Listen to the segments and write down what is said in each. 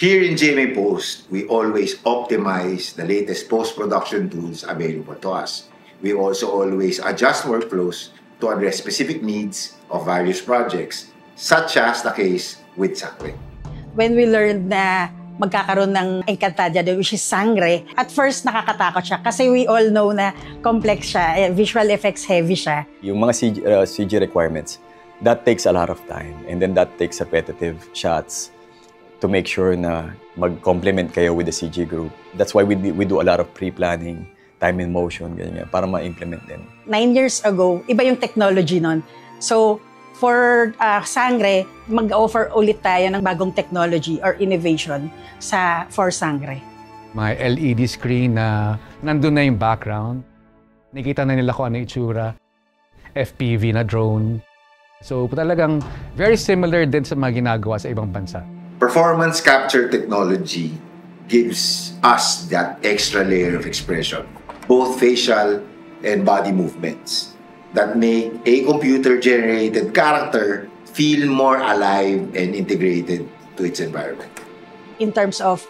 Here in GMA Post, we always optimize the latest post-production tools available to us. We also always adjust workflows to address specific needs of various projects, such as the case with Sangre. When we learned na magkakaroon ng Encantadia, which is Sangre, at first nakakatakot siya kasi we all know na complex siya, visual effects heavy siya. Yung mga CG requirements, that takes a lot of time, and then that takes repetitive shots to make sure na mag-complement kayo with the CG group. That's why we do a lot of pre-planning, time and motion, ganyan, para ma-implement din. 9 years ago, iba yung technology nun. So, for Sangre, mag-offer ulit tayo ng bagong technology or innovation for Sangre. May LED screen na nandun na yung background. Nakita na nila kung ano itsura. FPV na drone. So talagang very similar din sa mga ginagawa sa ibang bansa. Performance capture technology gives us that extra layer of expression, both facial and body movements, that make a computer-generated character feel more alive and integrated to its environment. In terms of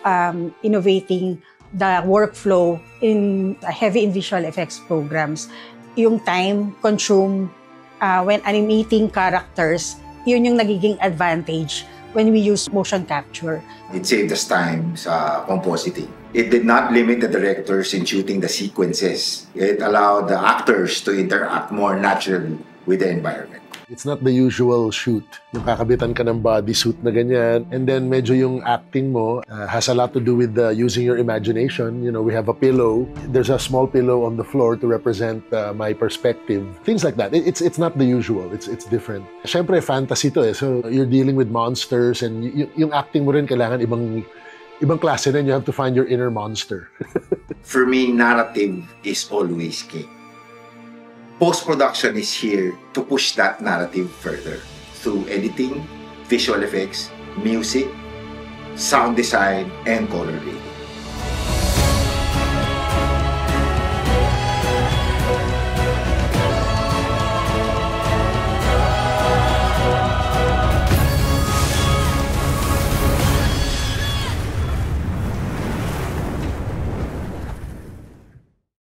innovating the workflow in heavy visual effects programs, yung time consumed when animating characters, yun yung nagiging advantage when we use motion capture. It saved us time sa compositing. It did not limit the directors in shooting the sequences. It allowed the actors to interact more naturally with the environment. It's not the usual shoot. Yung kakabitan ka ng bodysuit na ganyan. And then medyo yung acting mo has a lot to do with using your imagination. You know, we have a pillow. There's a small pillow on the floor to represent my perspective. Things like that. It's not the usual. It's different. Siyempre, fantasy to eh. So you're dealing with monsters and yung acting mo rin kailangan ibang klase rin. You have to find your inner monster. For me, narrative is always key. Post-production is here to push that narrative further through editing, visual effects, music, sound design, and color grading.